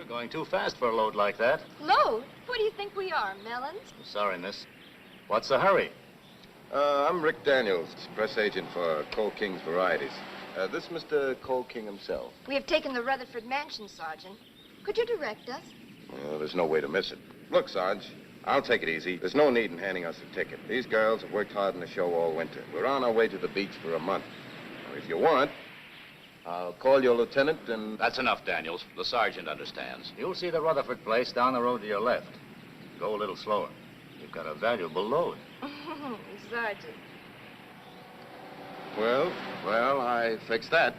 You're going too fast for a load like that. Load? Who do you think we are, melons? I'm sorry, miss. What's the hurry? I'm Rick Daniels, press agent for Cole King's Varieties. This Mr. Cole King himself. We have taken the Rutherford Mansion, Sergeant. Could you direct us? Well, there's no way to miss it. Look, Sarge, I'll take it easy. There's no need in handing us a ticket. These girls have worked hard in the show all winter. We're on our way to the beach for a month. Now, if you want, I'll call your lieutenant and... That's enough, Daniels. The sergeant understands. You'll see the Rutherford place down the road to your left. Go a little slower. You've got a valuable load. Sergeant. Well, I fixed that.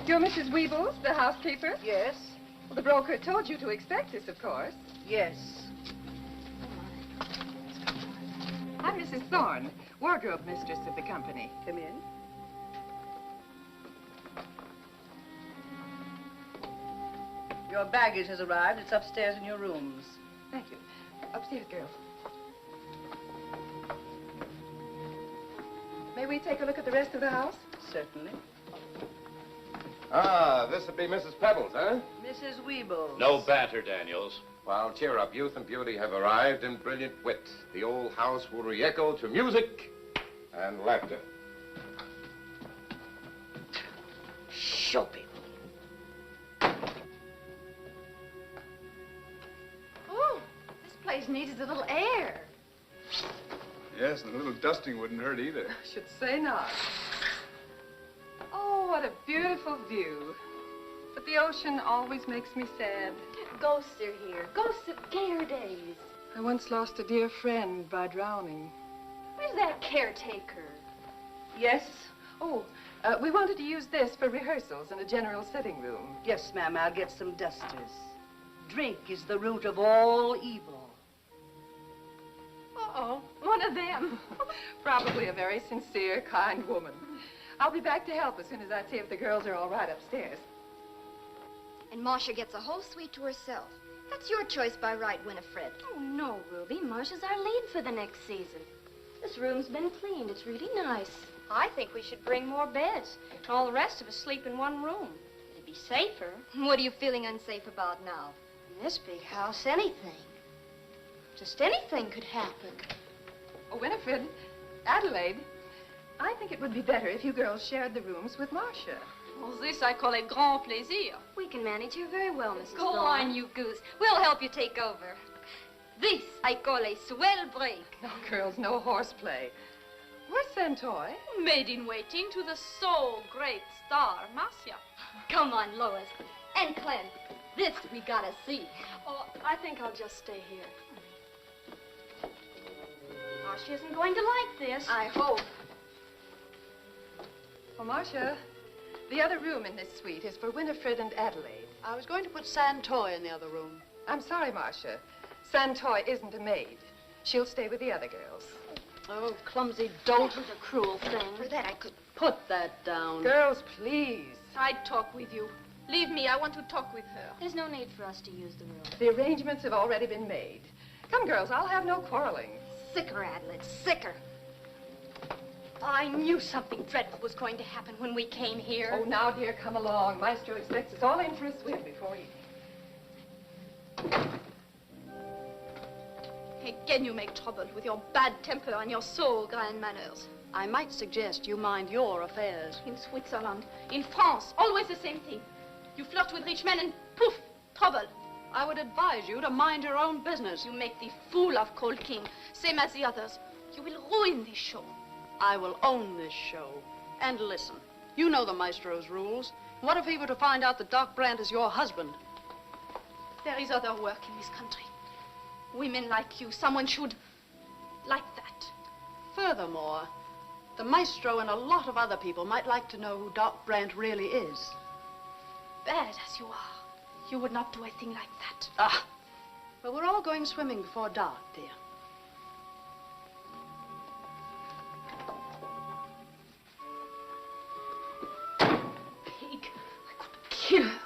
You're Mrs. Weebles, the housekeeper? Yes. Well, the broker told you to expect us, of course. Yes. I'm Mrs. Thorne, wardrobe mistress of the company. Come in. Your baggage has arrived. It's upstairs in your rooms. Thank you. Upstairs, girls. May we take a look at the rest of the house? Certainly. Ah, this would be Mrs. Pebbles, huh? Mrs. Weebles. No banter, Daniels. Well, cheer up. Youth and beauty have arrived in brilliant wit. The old house will re-echo to music and laughter. Show people. Oh, this place needs a little air. Yes, and a little dusting wouldn't hurt either. I should say not. Oh, what a beautiful view. But the ocean always makes me sad. Ghosts are here. Ghosts of gayer days. I once lost a dear friend by drowning. Where's that caretaker? Yes? Oh, we wanted to use this for rehearsals in the general sitting room. Yes, ma'am, I'll get some dusters. Drink is the root of all evil. Uh-oh, one of them. Probably a very sincere, kind woman. I'll be back to help as soon as I see if the girls are all right upstairs. And Marcia gets a whole suite to herself. That's your choice by right, Winifred. Oh, no, Ruby. Marcia's our lead for the next season. This room's been cleaned. It's really nice. I think we should bring more beds. All the rest of us sleep in one room. It'd be safer. What are you feeling unsafe about now? In this big house, anything. Just anything could happen. Oh, Winifred, Adelaide, I think it would be better if you girls shared the rooms with Marcia. Well, this I call a grand plaisir. We can manage her very well, Mrs. Go Thorne. on, you goose. We'll help you take over. This I call a swell break. No, girls, no horseplay. Where's Santoy? Maid in waiting to the so great star, Marcia. Come on, Lois. And Clem, this we gotta see. Oh, I think I'll just stay here. Marcia isn't going to like this. I hope. Oh, Marcia, the other room in this suite is for Winifred and Adelaide. I was going to put Santoy in the other room. I'm sorry, Marcia. Santoy isn't a maid. She'll stay with the other girls. Oh, clumsy dolt. That was a cruel thing. For that I could... Put that down. Girls, please. I'd talk with you. Leave me. I want to talk with her. There's no need for us to use the room. The arrangements have already been made. Come, girls, I'll have no quarreling. Sicker, Adelaide, sicker. I knew something dreadful was going to happen when we came here. Oh, now, dear, come along. Maestro expects us all in for a swim before eating. Again you make trouble with your bad temper and your so grand manners. I might suggest you mind your affairs. In Switzerland, in France, always the same thing. You flirt with rich men and poof, trouble. I would advise you to mind your own business. You make the fool of Cole King, same as the others. You will ruin this show. I will own this show. And listen, you know the maestro's rules. What if he were to find out that Doc Brandt is your husband? There is other work in this country. Women like you, someone should like that. Furthermore, the maestro and a lot of other people might like to know who Doc Brandt really is. Bad as you are, you would not do a thing like that. Ah, well, we're all going swimming before dark, dear. Pig, I could kill her.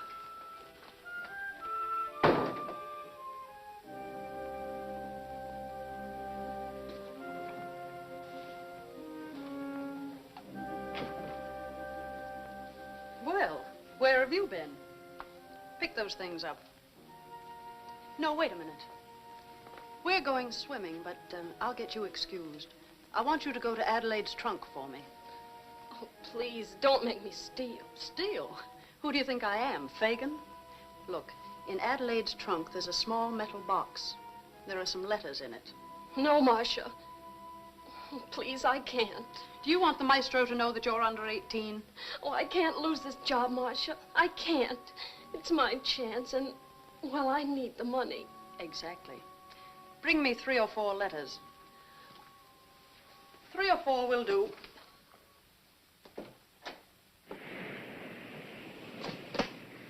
Well, where have you been? Pick those things up. No, wait a minute. We're going swimming, but I'll get you excused. I want you to go to Adelaide's trunk for me. Oh, please, don't make me steal. Steal? Who do you think I am, Fagin? Look, in Adelaide's trunk, there's a small metal box. There are some letters in it. No, Marcia. Oh, please, I can't. Do you want the maestro to know that you're under 18? Oh, I can't lose this job, Marcia. I can't. It's my chance, and, well, I need the money. Exactly. Bring me 3 or 4 letters. 3 or 4 will do.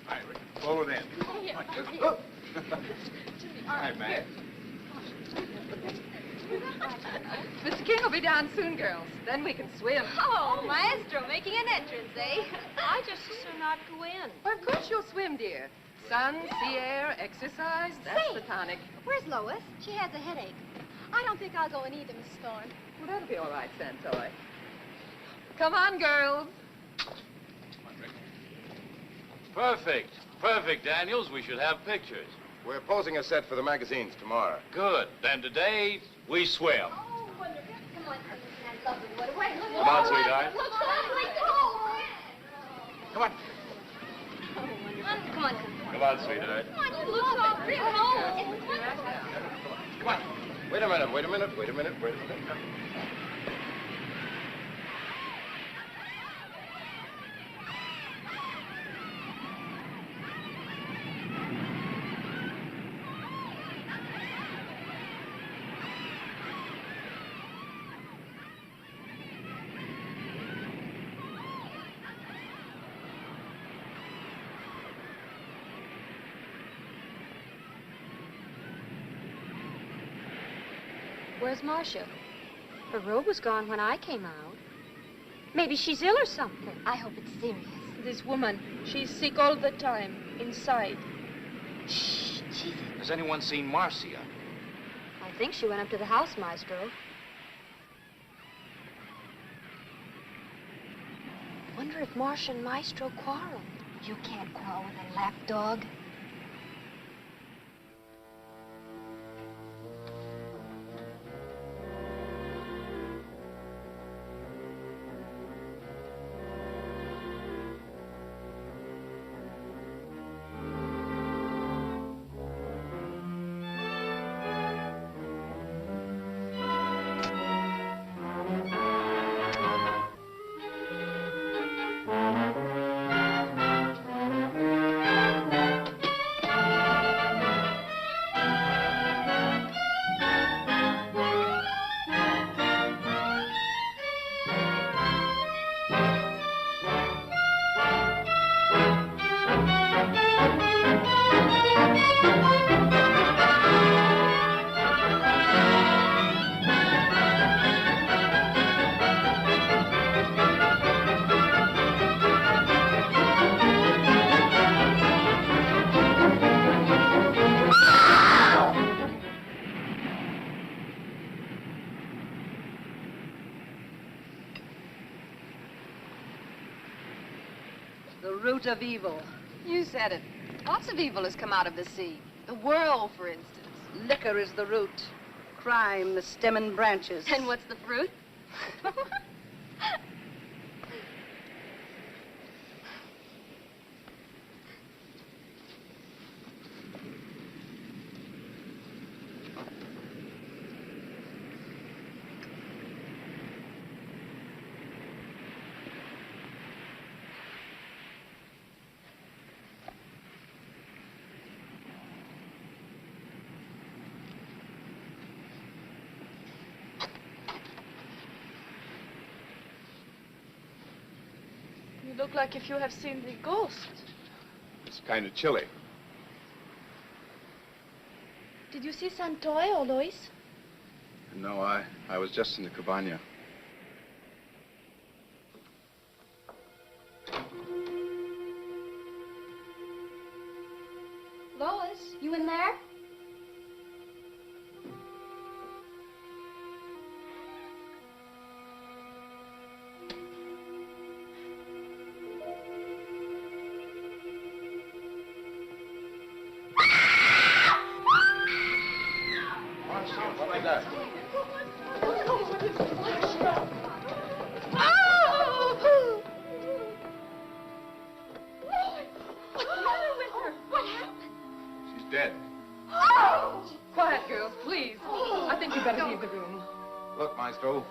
All right, Rick. Forward in. Oh, yeah. Oh. Hi, Matt. Mr. King will be down soon, girls. Then we can swim. Oh, maestro, making an entrance, eh? I just as soon not go in. Well, of course you'll swim, dear. Sun, sea air, exercise, that's Say. the tonic. Where's Lois? She has a headache. I don't think I'll go in either, Miss Thorne. Well, that'll be all right, Santoy. Come on, girls. Perfect. Perfect, Daniels. We should have pictures. We're posing a set for the magazines tomorrow. Good. Then today, we swim. Oh, wonderful. Come on, I love the water. Wait, look. Come on, sweetheart. Look, lovely cold. Come on. Come on. Come on, sweetheart. Come on, you look so pretty cold. It's wonderful. Come on. Wait a minute, wait a minute, wait a minute, wait a minute. Where's Marcia? Her robe was gone when I came out. Maybe she's ill or something. I hope it's serious. This woman, she's sick all the time, inside. Shh, Jesus. Has anyone seen Marcia? I think she went up to the house, Maestro. Wonder if Marcia and Maestro quarreled. You can't quarrel with a lapdog. The root of evil. You said it. Lots of evil has come out of the sea. The whirl, for instance. Liquor is the root. Crime, the stem and branches. And what's the fruit? look like if you have seen the ghost. It's kind of chilly. Did you see Santoy or Lois? No, I was just in the cabana. Lois, you in there? What was that? She's dead. Quiet, girls, please. I think you'd better leave the room. Look, Maestro,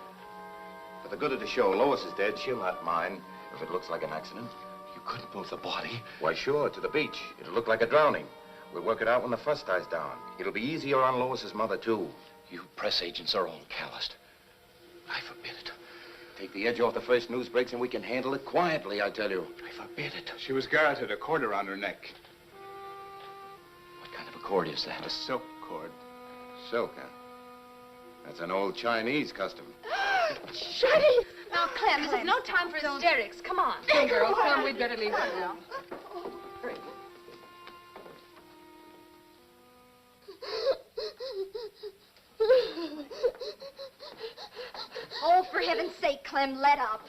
for the good of the show, Lois is dead. She'll not mind if it looks like an accident. You couldn't move the body. Why, sure, to the beach. It'll look like a drowning. We'll work it out when the fuss dies down. It'll be easier on Lois's mother, too. You press agents are all calloused. I forbid it. Take the edge off the first news breaks and we can handle it quietly, I tell you. I forbid it. She was garroted, a cord around her neck. What kind of a cord is that? A silk cord. Silk, huh? That's an old Chinese custom. Shreddy! Now, Clem, this is no time for hysterics. Come on. Come, girls, come. We'd better leave the room. Hurry. Oh, for heaven's sake, Clem, let up.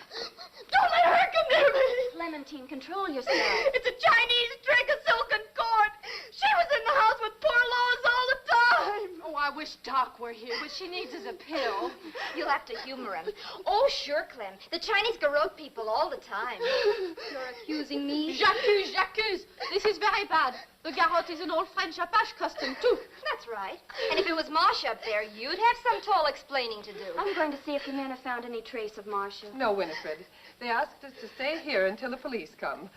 Don't let her come near me! Clementine, control yourself. It's a Chinese trick, a silken cord. She was in the house with poor Lois all the time. Oh, I wish Doc were here. What she needs is a pill. You'll have to humor him. Oh, sure, Clem. The Chinese garrote people all the time. You're accusing me? J'accuse, j'accuse. This is very bad. The garrote is an old French Apache custom, too. That's right. And if it was Marcia up there, you'd have some tall explaining to do. I'm going to see if the men have found any trace of Marcia. No, Winifred. They asked us to stay here until the police come.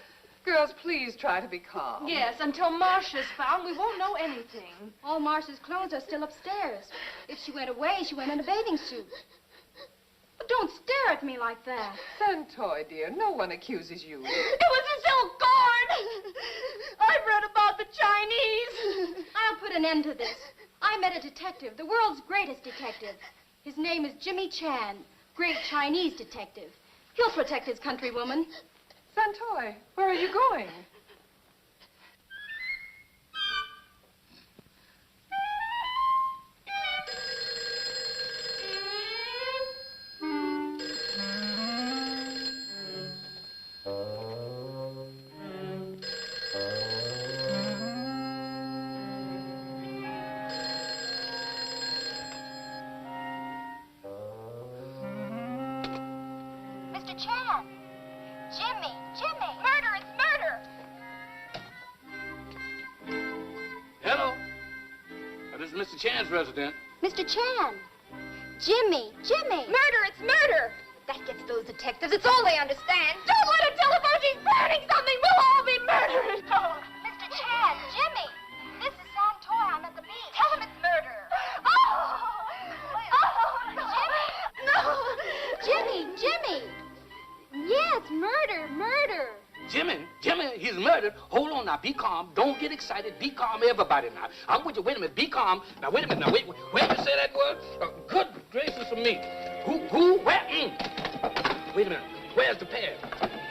Girls, please try to be calm. Yes, until Marcia's found, we won't know anything. All Marcia's clothes are still upstairs. If she went away, she went in a bathing suit. But don't stare at me like that. Santoy, dear, no one accuses you. It was a silk cord. I've read about the Chinese. I'll put an end to this. I met a detective, the world's greatest detective. His name is Jimmy Chan, great Chinese detective. He'll protect his countrywoman. Santoy, where are you going? Mr. Chan! Jimmy! Jimmy! Murder! It's murder! Hello. This is Mr. Chan's resident. Mr. Chan! Jimmy! Jimmy! Murder! It's murder! That gets those detectives. It's all they understand. Don't let her telephone. She's burning something. We'll all be murdered. Mr. Chan! Jimmy! This is Santoy. I'm at the beach. Tell him it's murder. Oh! Jimmy! Jimmy! Jimmy! Yes, murder! Murder! Jimmy, he's murdered. Hold on now, be calm. Don't get excited. Be calm, everybody now. I'm with you. Wait a minute, be calm. Now, wait a minute. Now, wait, where did you say that word? Good gracious of me. Who, where? Wait a minute. Where's the pair?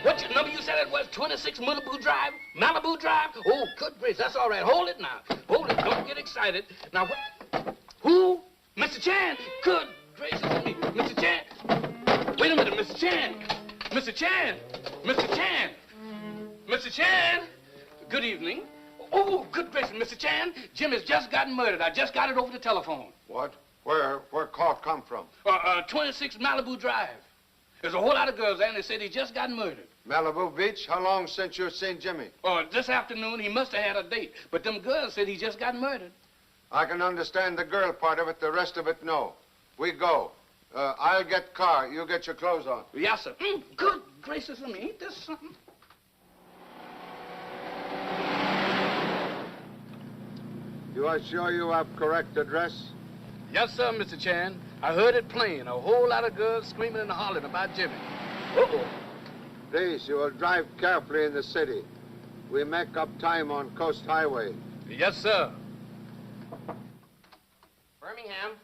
What number you said that was? 26 Malibu Drive? Malibu Drive? Oh, good gracious. That's all right. Hold it now. Hold it. Don't get excited. Now, what? Who? Mr. Chan. Good gracious of me. Mr. Chan. Wait a minute, Mr. Chan. Mr. Chan. Mr. Chan. Mr. Chan. Good evening. Oh, good gracious, Mr. Chan. Jim has just gotten murdered. I just got it over the telephone. What? Where cough come from? 26 Malibu Drive. There's a whole lot of girls there, and they said he just got murdered. Malibu Beach? How long since you seen Jimmy? This afternoon, he must have had a date. But them girls said he just got murdered. I can understand the girl part of it, the rest of it, no. We go. I'll get car. You get your clothes on. Yes, sir. Good gracious of me. Ain't this something? You are sure you have correct address? Yes, sir, Mr. Chan. I heard it plain. A whole lot of girls screaming and hollering about Jimmy. Uh-oh. Please, you will drive carefully in the city. We make up time on Coast Highway. Yes, sir. Birmingham.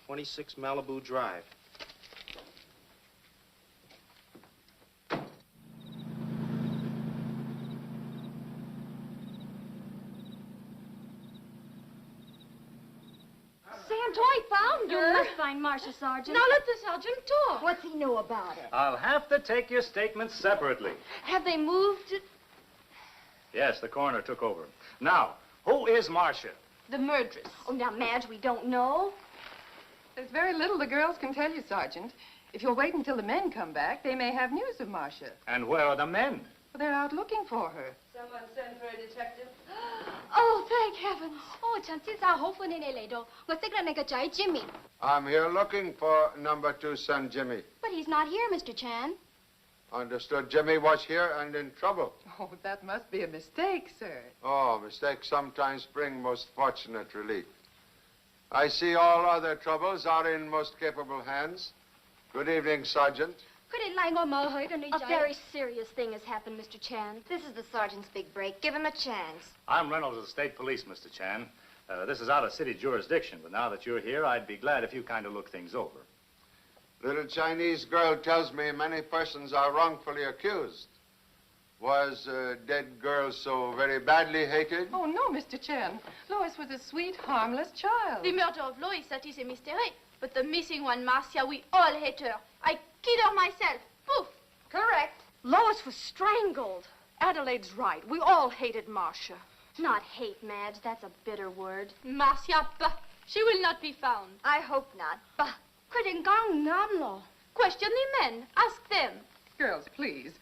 "26 Malibu Drive." Santoy found You her. must find Marcia, Sergeant. Now let the sergeant talk. What's he know about her? I'll have to take your statements separately. Have they moved Yes, the coroner took over. Now, who is Marcia? the murderess? Oh, now, Madge, we don't know. There's very little the girls can tell you, Sergeant. If you'll wait until the men come back, they may have news of Marcia. And where are the men? Well, they're out looking for her. Someone send for a detective. Oh, thank heavens. Oh, ฉัน知道好歡喜你嚟到。我識得你個仔 Jimmy. I'm here looking for number 2 son Jimmy. But he's not here, Mr. Chan. Understood Jimmy was here and in trouble. Oh, that must be a mistake, sir. Oh, mistakes sometimes bring most fortunate relief. I see all other troubles are in most capable hands. Good evening, Sergeant. A very serious thing has happened, Mr. Chan. This is the sergeant's big break. Give him a chance. I'm Reynolds of the State Police, Mr. Chan. This is out of city jurisdiction, but now that you're here, I'd be glad if you kind of look things over. Little Chinese girl tells me many persons are wrongfully accused. Was dead girl so very badly hated? Oh, no, Mr. Chan. Lois was a sweet, harmless child. The murder of Lois, that is a mystery. But the missing one, Marcia, we all hate her. I killed her myself. Poof. Correct. Lois was strangled. Adelaide's right. We all hated Marcia. Not hate, Madge. That's a bitter word. Marcia, bah, she will not be found. I hope not. Bah. Question the men. Ask them. Girls, please.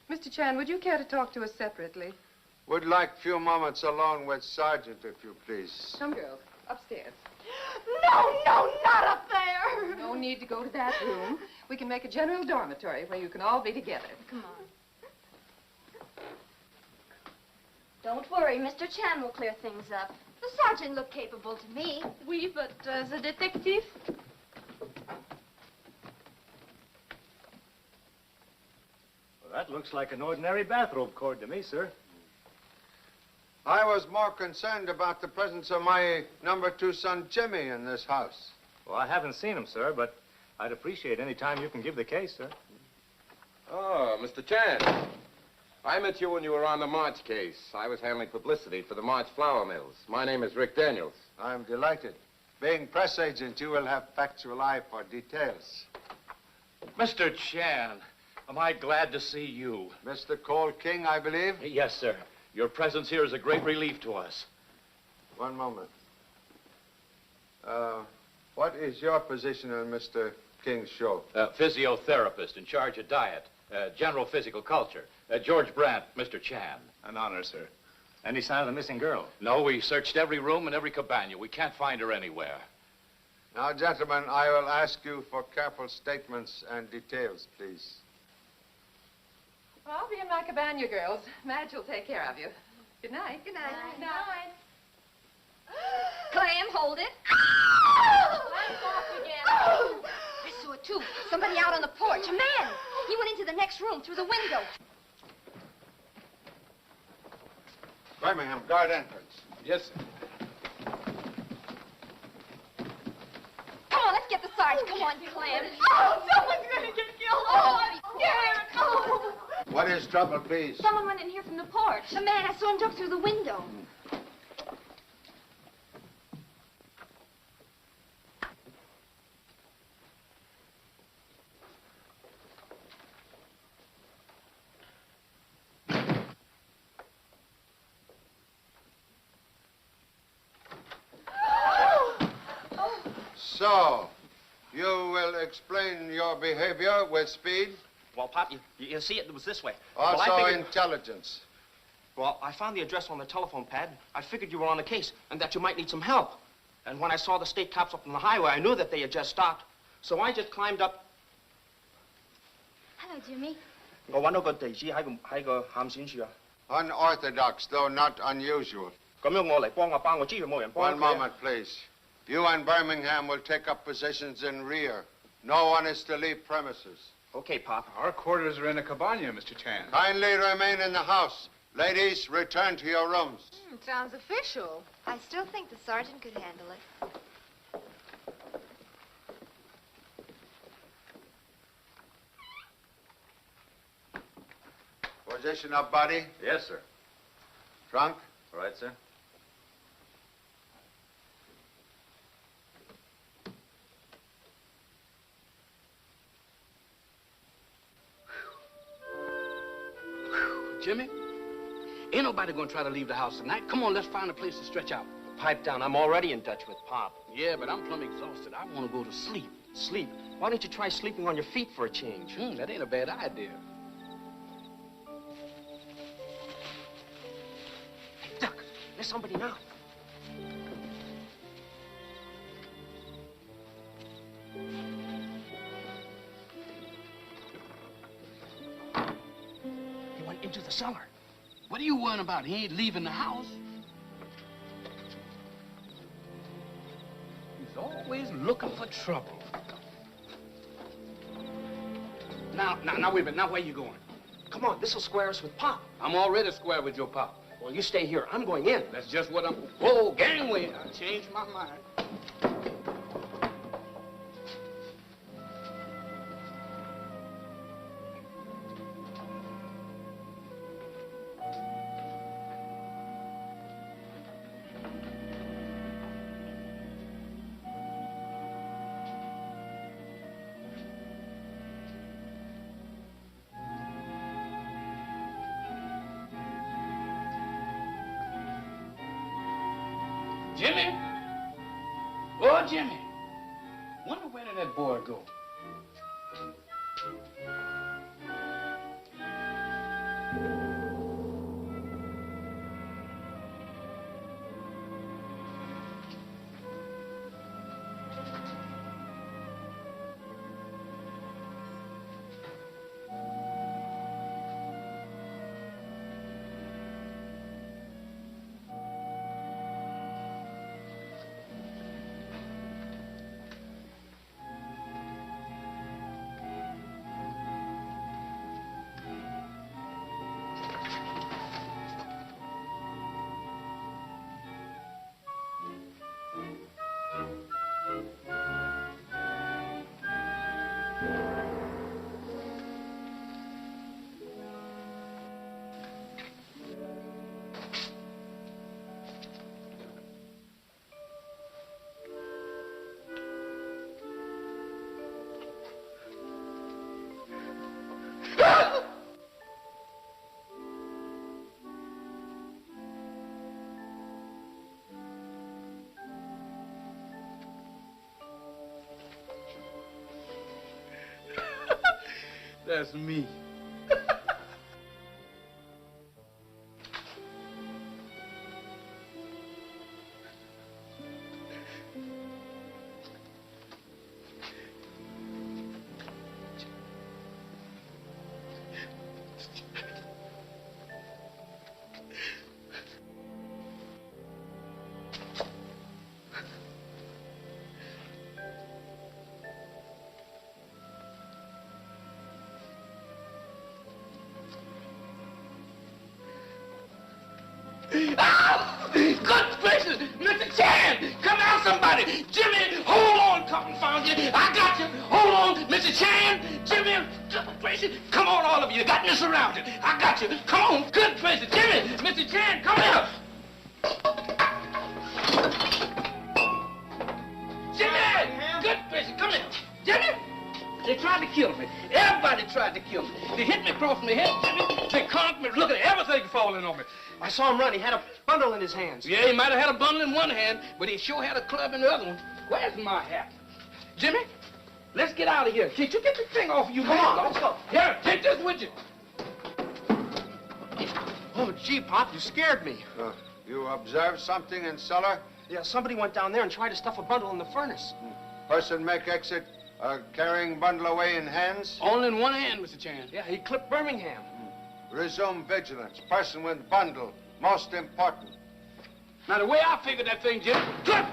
Mr. Chan, would you care to talk to us separately? Would like a few moments alone with Sergeant, if you please. Come, girls. Upstairs. No, not up there. No need to go to that room. We can make a general dormitory where you can all be together. Come on. Don't worry, Mr. Chan will clear things up. The sergeant looked capable to me. Oui, but the detective? Well, that looks like an ordinary bathrobe cord to me, sir. I was more concerned about the presence of my number 2 son Jimmy in this house. Well, I haven't seen him, sir, but I'd appreciate any time you can give the case, sir. Oh, Mr. Chan. I met you when you were on the March case. I was handling publicity for the March flour mills. My name is Rick Daniels. I'm delighted. Being press agent, you will have factual eye for details. Mr. Chan, am I glad to see you? Mr. Cole King, I believe? Yes, sir. Your presence here is a great relief to us. One moment. What is your position on Mr. King's show? Physiotherapist in charge of diet, general physical culture. George Brandt, Mr. Chan. An honor, sir. Any sign of the missing girl? No, we searched every room and every cabana. We can't find her anywhere. Now, gentlemen, I will ask you for careful statements and details, please. Well, I'll be in my cabana, girls. Madge will take care of you. Good night. Good night. Good night. Clam, hold it. Let's off again. I saw it, too. Somebody out on the porch. A man. He went into the next room through the window. Birmingham, guard entrance. Yes, sir. Come on, let's get the sergeant. Come on, Clam. Oh, someone's going to get killed. Oh, I'm scared. Oh. What is trouble, please? Someone went in here from the porch. The man, I saw him jump through the window. So, you will explain your behavior with speed? Well, Pop, you see, it was this way. Also well, I figured... intelligence. Well, I found the address on the telephone pad. I figured you were on the case and that you might need some help. And when I saw the state cops up on the highway, I knew that they had just stopped. So I just climbed up. Hello, Jimmy. 我揾到個地址喺個喊線處啊。Unorthodox, though not unusual. 咁樣我嚟幫阿爸，我知道冇人幫 One moment, please. You and Birmingham will take up positions in rear. No one is to leave premises. Okay, Pop. Our quarters are in a cabana, Mr. Chan. Kindly remain in the house. Ladies, return to your rooms. Sounds official. I still think the sergeant could handle it. Position up, body. Yes, sir. Trunk. All right, sir. Jimmy, ain't nobody gonna try to leave the house tonight. Come on, let's find a place to stretch out. Pipe down. I'm already in Dutch with Pop. Yeah, but I'm plumb exhausted. I want to go to sleep. Sleep? Why don't you try sleeping on your feet for a change? That ain't a bad idea. Hey, Duck, there's somebody now. He went into the cellar. What are you worrying about? He ain't leaving the house. He's always looking for trouble. Now, wait a minute. Now, where you going? Come on, this'll square us with Pop. I'm already square with your pop. Well, you stay here. I'm going in. That's just what I'm... Whoa, gangway. I changed my mind. Jimmy? Oh, Jimmy. Wonder where did that boy go? That's me. Ah! Good gracious! Mr. Chan! Come out, somebody! Jimmy, hold on, confound you! I got you! Hold on, Mr. Chan! Jimmy, good gracious! Come on, all of you! You got me surrounded! I got you! Come on! Good gracious! Jimmy! Mr. Chan, come here! Jimmy! Good gracious! Come here! Jimmy! They tried to kill me. Everybody tried to kill me. They hit me across my head, Jimmy. They conked me. Look at everything falling on me. I saw him run. He had a bundle in his hands. Yeah, he might have had a bundle in one hand, but he sure had a club in the other one. Where's my hat? Jimmy, let's get out of here. Can't you get the thing off you? Come on, let's go. Here, take this with you. Oh, gee, Pop, you scared me. You observed something in cellar? Yeah, somebody went down there and tried to stuff a bundle in the furnace. Person make exit Carrying bundle away in hands? Only in one hand, Mr. Chan. Yeah, he clipped Birmingham. Resume vigilance. Person with bundle. Most important. Now, the way I figured that thing, Jim, clip!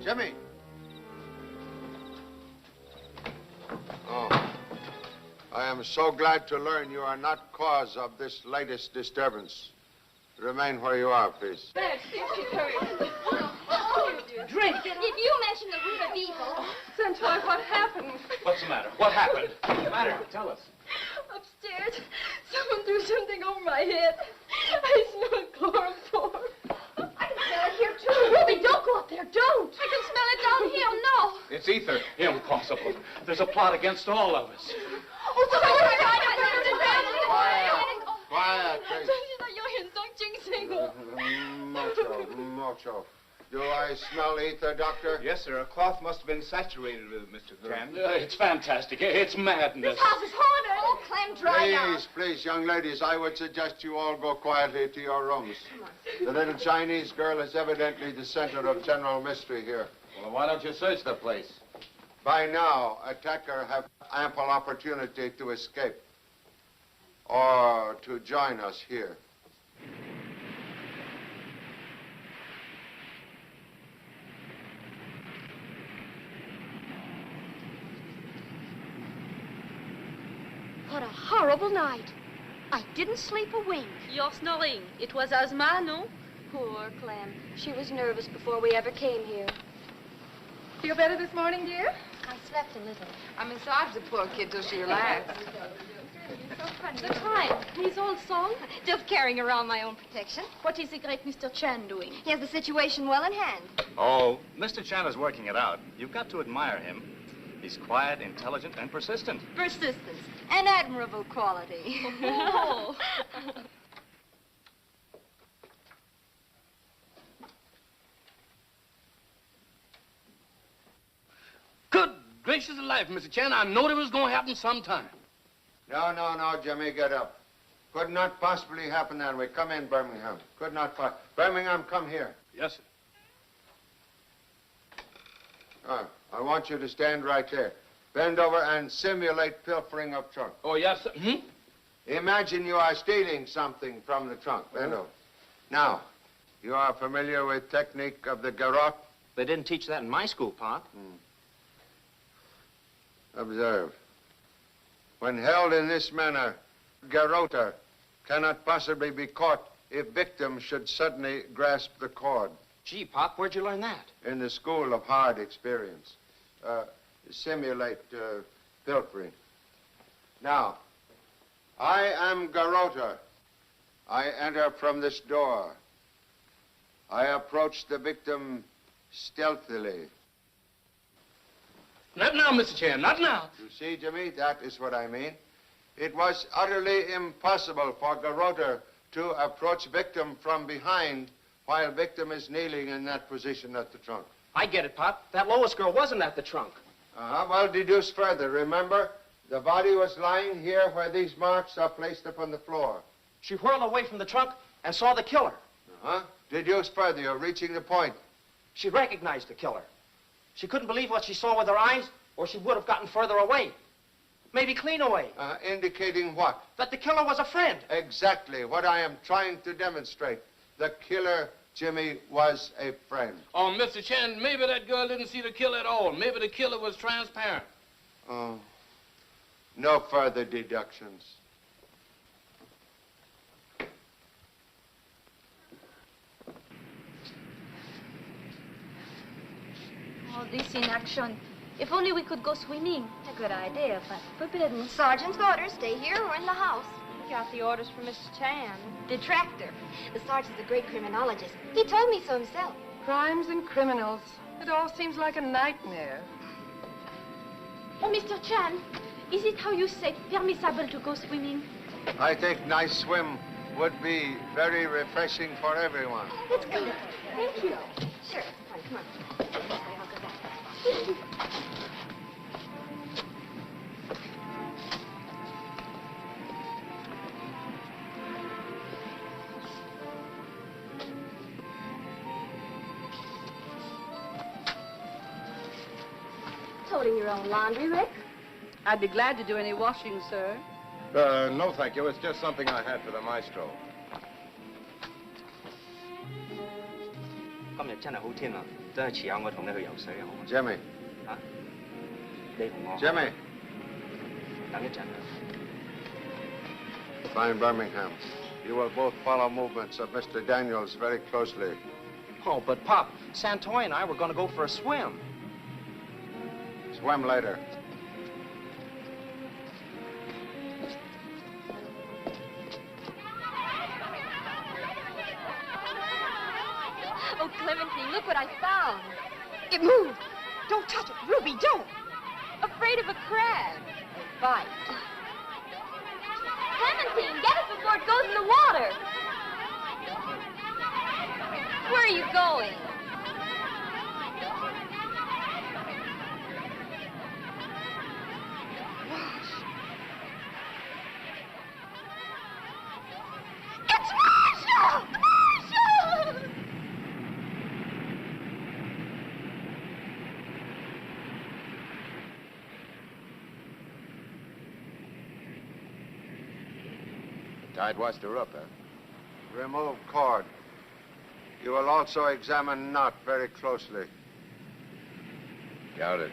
Jimmy. Oh. I am so glad to learn you are not cause of this latest disturbance. Remain where you are, please. There, drink. If you mention the root of evil. Santoy, what happened? What's the matter? What happened? What's the matter? Tell us. Upstairs, someone threw something over my head. I smell chloroform. I can smell it here, too. Ruby, don't go up there. Don't. I can smell it down here. No. It's ether. Impossible. There's a plot against all of us. Oh, Quiet, please. Mocho. Do I smell ether, Doctor? Yes, sir. A cloth must have been saturated with it, Mr. Chan. It's fantastic. It's madness. This house is haunted. Oh, Clem, dry out. Please, young ladies, I would suggest you all go quietly to your rooms. The little Chinese girl is evidently the center of general mystery here. Well, why don't you search the place? By now, attacker have ample opportunity to escape or to join us here. What a horrible night. I didn't sleep a wink. You're snoring. It was asthma, no? Poor Clem. She was nervous before we ever came here. Feel better this morning, dear? I slept a little. I massaged the poor kid till she relaxed. The time. His old song. Just carrying around my own protection. What is the great Mr. Chan doing? He has the situation well in hand. Oh, Mr. Chan is working it out. You've got to admire him. He's quiet, intelligent, and persistent. Persistence. An admirable quality. Oh. Good gracious alive, Mr. Chan. I knowed it was going to happen sometime. No, Jimmy, get up. Could not possibly happen that way. Come in, Birmingham. Could not Birmingham, come here. Yes, sir. I want you to stand right there. Bend over and simulate pilfering of trunk. Oh, yes, sir. Imagine you are stealing something from the trunk. Bend over. Now, you are familiar with technique of the garrote? They didn't teach that in my school, Pop. Observe. When held in this manner, garroter cannot possibly be caught if victim should suddenly grasp the cord. Gee, Pop, where'd you learn that? In the school of hard experience. Simulate pilfering. Now, I am garroter. I enter from this door. I approach the victim stealthily. Not now, Mr. Chan, not now. You see, Jimmy, that is what I mean. It was utterly impossible for garroter to approach victim from behind while victim is kneeling in that position at the trunk. I get it, Pop. That Lois girl wasn't at the trunk. Well, deduce further. Remember, the body was lying here where these marks are placed upon the floor. She whirled away from the trunk and saw the killer. Deduce further. You're reaching the point. She recognized the killer. She couldn't believe what she saw with her eyes, or she would have gotten further away. Maybe clean away. Indicating what? That the killer was a friend. Exactly what I am trying to demonstrate. The killer, Jimmy, was a friend. Oh, Mr. Chan, maybe that girl didn't see the killer at all. Maybe the killer was transparent. Oh, no further deductions. Oh, this in action. If only we could go swimming. A good idea, but forbidden. Sergeant's orders, stay here or in the house. We got the orders from Mr. Chan. Detractor. The sergeant's a great criminologist. He told me so himself. Crimes and criminals. It all seems like a nightmare. Oh, Mr. Chan, Is it how you say permissible to go swimming? I think nice swim would be very refreshing for everyone. Let's go. Thank you. Sure. Come on. I'll go back. Toting your own laundry, Rick? I'd be glad to do any washing, sir. No, thank you. It's just something I had for the maestro. 今日真係好天啊，真係遲下我同你去游水好嗎 Jimmy. 嚇？你同我 Jimmy. 等一陣啊。 Fine Birmingham. You will both follow movements of Mr. Daniels very closely. Oh, but Pop, Santoy and I were going to go for a swim. Swim later. Oh, Clementine, look what I found. It moved. Don't touch it. Ruby, don't. Afraid of a crab. A bite. Clementine, get it before it goes in the water. Where are you going? It's Marshall! Marshall! Tide washed her up, huh? Remove cord. You will also examine knot very closely. Got it.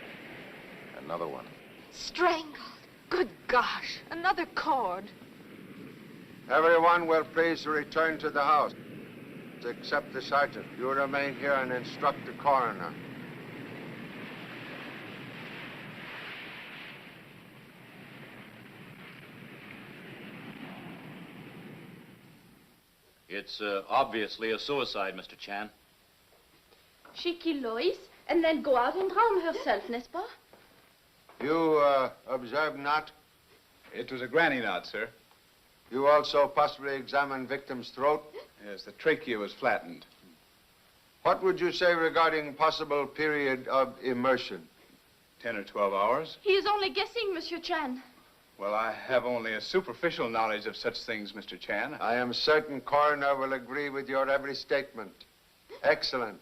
Another one. Strangled. Good gosh. Another cord. Everyone will please return to the house, except the sergeant. You remain here and instruct the coroner. It's obviously a suicide, Mr. Chan. She killed Lois and then go out and drown herself, n'est-ce pas? You observe knot? It was a granny knot, sir. You also possibly examine victim's throat? Yes, the trachea was flattened. What would you say regarding possible period of immersion? 10 or 12 hours. He is only guessing, Monsieur Chan. Well, I have only a superficial knowledge of such things, Mr. Chan. I am certain coroner will agree with your every statement. Excellent.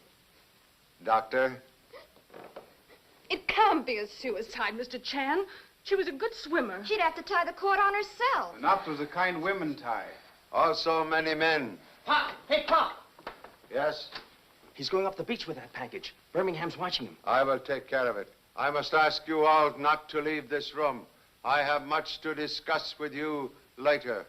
Doctor? It can't be a suicide, Mr. Chan. She was a good swimmer. She'd have to tie the cord on herself. The knot was the kind women tie. Also many men. Pop! Hey, Pop! Yes? He's going up the beach with that package. Birmingham's watching him. I will take care of it. I must ask you all not to leave this room. I have much to discuss with you later.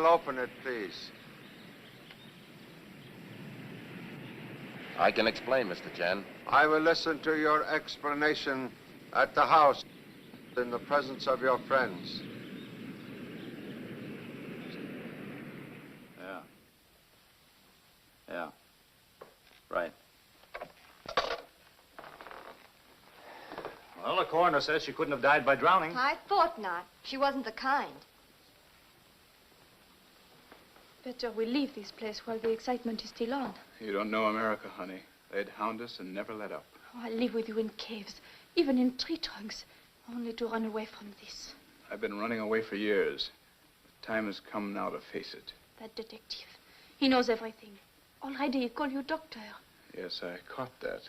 Open it, please. I can explain, Mr. Chan. I will listen to your explanation at the house in the presence of your friends. Yeah. Right. Well, the coroner says she couldn't have died by drowning. I thought not. She wasn't the kind. Better we leave this place while the excitement is still on. You don't know America, honey. They'd hound us and never let up. Oh, I'll live with you in caves, even in tree trunks, only to run away from this. I've been running away for years. The time has come now to face it. That detective, he knows everything. Already he called you doctor. Yes, I caught that.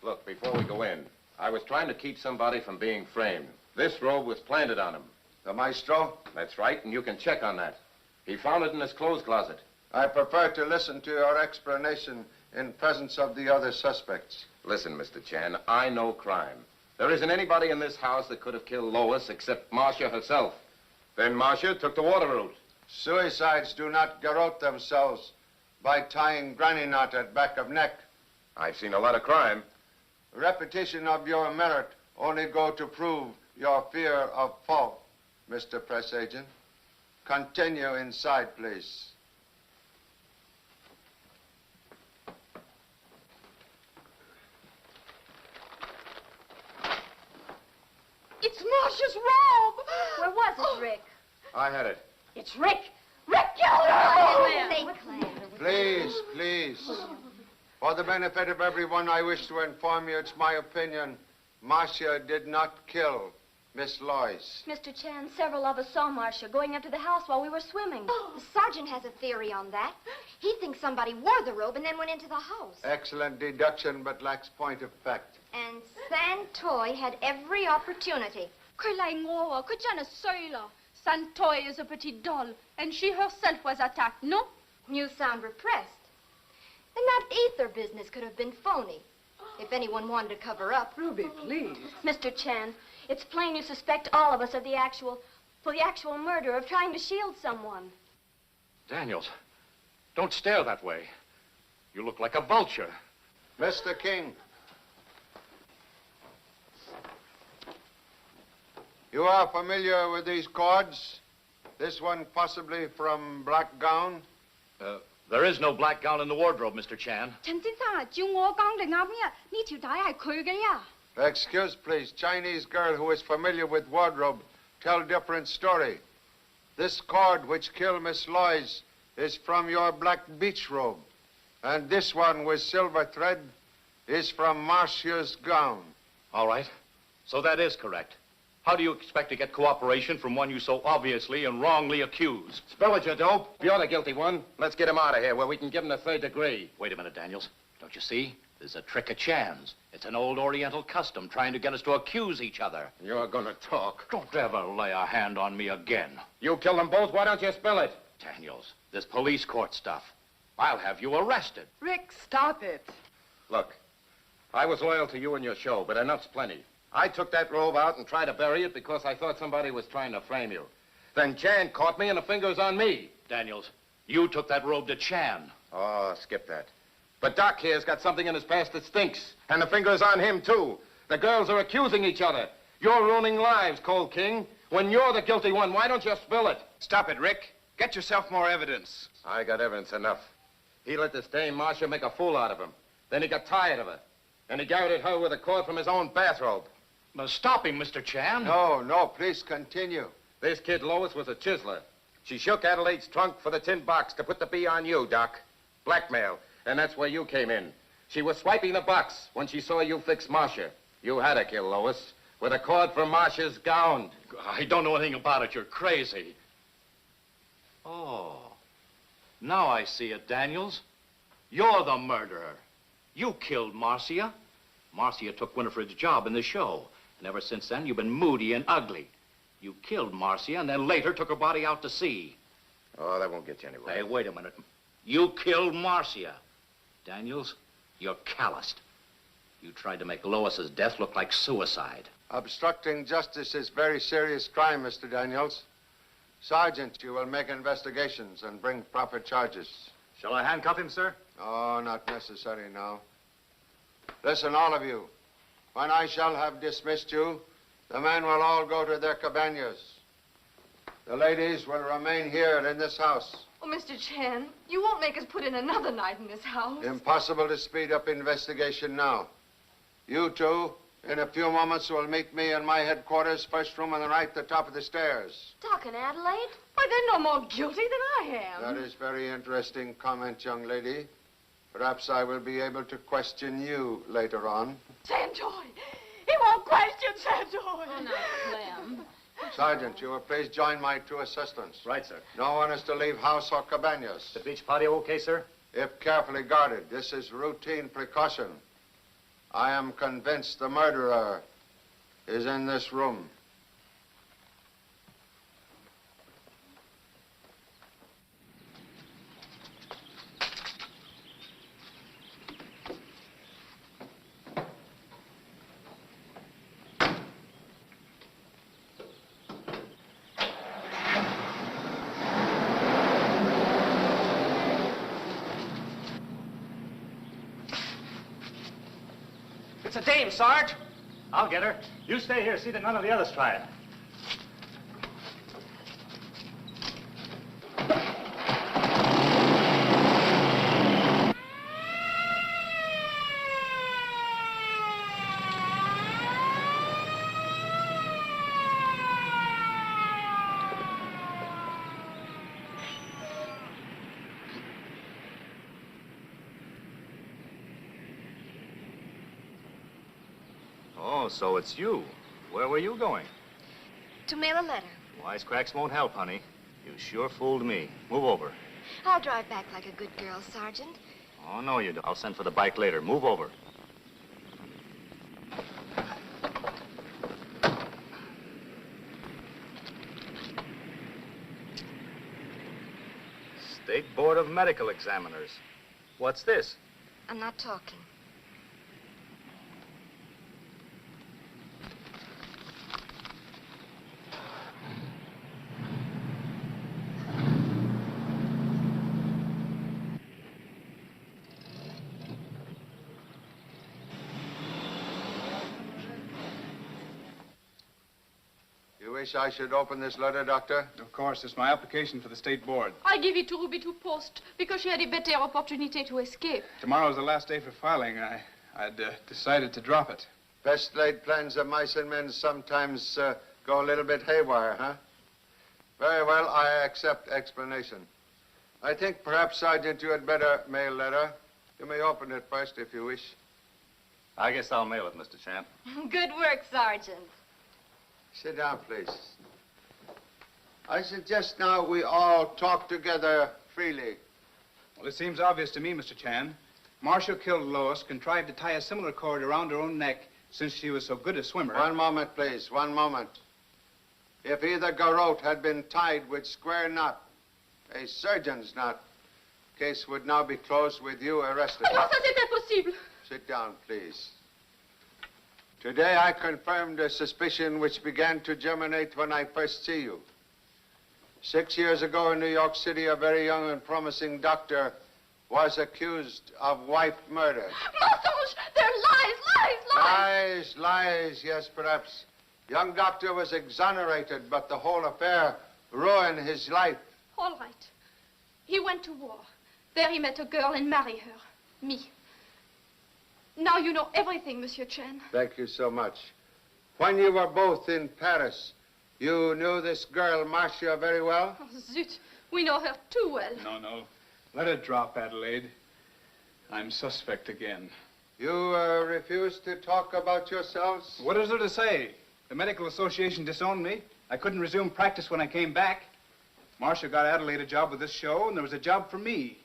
Look, before we go in, I was trying to keep somebody from being framed. This robe was planted on him. The maestro? That's right, and you can check on that. He found it in his clothes closet. I prefer to listen to your explanation in presence of the other suspects. Listen, Mr. Chan, I know crime. There isn't anybody in this house that could have killed Lois except Marcia herself. Then Marcia took the water route. Suicides do not garrote themselves by tying granny knot at back of neck. I've seen a lot of crime. Repetition of your merit only go to prove your fear of fault, Mr. Press Agent. Continue inside, please. It's Marcia's robe! Where was it, Rick? I had it. It's Rick! Rick killed her! Please, please. For the benefit of everyone, I wish to inform you it's my opinion Marcia did not kill Miss Lois. Mr. Chan, several of us saw Marcia going up to the house while we were swimming. The sergeant has a theory on that. He thinks somebody wore the robe and then went into the house. Excellent deduction, but lacks point of fact. And Santoy had every opportunity. 佢嚟我啊，佢真係衰啦。Santoy is a petite doll, and she herself was attacked, no? You sound repressed. And that ether business could have been phony. If anyone wanted to cover up. Ruby, please. Mr. Chan, it's plain you suspect all of us of the actual murder, of trying to shield someone. Daniels, don't stare that way. You look like a vulture. Mr. King. You are familiar with these cords? This one possibly from black gown? There is no black gown in the wardrobe, Mr. Chan. 陳先生啊，照我講定啱呀，呢條帶係佢嘅呀。 Excuse, please. Chinese girl who is familiar with wardrobe tell different story. This cord which killed Miss Lois is from your black beach robe. And this one with silver thread is from Marcia's gown. All right. So that is correct. How do you expect to get cooperation from one you so obviously and wrongly accuse? Spill it, you dope. You're the guilty one. Let's get him out of here where we can give him the third degree. Wait a minute, Daniels. Don't you see? There's a trick of Chan's. It's an old Oriental custom trying to get us to accuse each other. You're gonna talk. Don't ever lay a hand on me again. You killed them both. Why don't you spill it? Daniels, this police court stuff. I'll have you arrested. Rick, stop it. Look, I was loyal to you and your show, but enough's plenty. I took that robe out and tried to bury it because I thought somebody was trying to frame you. Then Chan caught me and the finger's on me. Daniels, you took that robe to Chan. Oh, skip that. But Doc here's got something in his past that stinks. And the finger's on him, too. The girls are accusing each other. You're ruining lives, Cold King. When you're the guilty one, why don't you spill it? Stop it, Rick. Get yourself more evidence. I got evidence enough. He let this dame Marcia make a fool out of him. Then he got tired of her. And he garroted her with a cord from his own bathrobe. Now, stop him, Mr. Chan. No, please continue. This kid Lois was a chiseler. She shook Adelaide's trunk for the tin box to put the bee on you, Doc. Blackmail. And that's where you came in. She was swiping the box when she saw you fix Marcia. You had to kill Lois with a cord from Marcia's gown. I don't know anything about it. You're crazy. Oh. Now I see it, Daniels. You're the murderer. You killed Marcia. Marcia took Winifred's job in the show. And ever since then, you've been moody and ugly. You killed Marcia and then later took her body out to sea. Oh, that won't get you anywhere. Hey, wait a minute. You killed Marcia. Daniels, you're calloused. You tried to make Lois's death look like suicide. Obstructing justice is very serious crime, Mr. Daniels. Sergeant, you will make investigations and bring proper charges. Shall I handcuff him, sir? Oh, not necessary now. Listen, all of you. When I shall have dismissed you, the men will all go to their cabanas. The ladies will remain here in this house. Oh, Mr. Chan, you won't make us put in another night in this house. Impossible to speed up investigation now. You two, in a few moments, will meet me in my headquarters, first room on the right, the top of the stairs. Doc and Adelaide? Why, they're no more guilty than I am. That is very interesting comment, young lady. Perhaps I will be able to question you later on. Santoy! He won't question Santoy! Oh, no, Clem. Sergeant, you will please join my two assistants. Right, sir. No one is to leave house or cabanas. The beach party okay, sir? If carefully guarded, this is routine precaution. I am convinced the murderer is in this room. It's a dame, Sarge. I'll get her. You stay here, see that none of the others try it. Oh, so it's you. Where were you going? To mail a letter. Wisecracks won't help, honey. You sure fooled me. Move over. I'll drive back like a good girl, Sergeant. Oh, no, you don't. I'll send for the bike later. Move over. State Board of Medical Examiners. What's this? I'm not talking. You wish I should open this letter, Doctor? Of course, it's my application for the state board. I give it to Ruby to post because she had a better opportunity to escape. Tomorrow's the last day for filing. I'd decided to drop it. Best laid plans of mice and men sometimes go a little bit haywire, huh? Very well, I accept explanation. I think perhaps, Sergeant, you had better mail letter. You may open it first if you wish. I guess I'll mail it, Mr. Champ. Good work, Sergeant. Sit down, please. I suggest now we all talk together freely. Well, it seems obvious to me, Mr. Chan. Marcia killed Lois, contrived to tie a similar cord around her own neck since she was so good a swimmer. One moment, please. One moment. If either garrote had been tied with square knot, a surgeon's knot, case would now be closed with you arrested. Comment ça, c'est impossible? Sit down, please. Today I confirmed a suspicion which began to germinate when I first see you. 6 years ago in New York City, a very young and promising doctor was accused of wife murder. Mensonge! They're lies! Lies, yes, perhaps. Young doctor was exonerated, but the whole affair ruined his life. All right. He went to war. There he met a girl and married her. Me. Now you know everything, Monsieur Chen. Thank you so much. When you were both in Paris, you knew this girl, Marcia, very well? Oh, zut. We know her too well. No. Let it drop, Adelaide. I'm suspect again. You refuse to talk about yourselves? What is there to say? The Medical Association disowned me. I couldn't resume practice when I came back. Marcia got Adelaide a job with this show, and there was a job for me.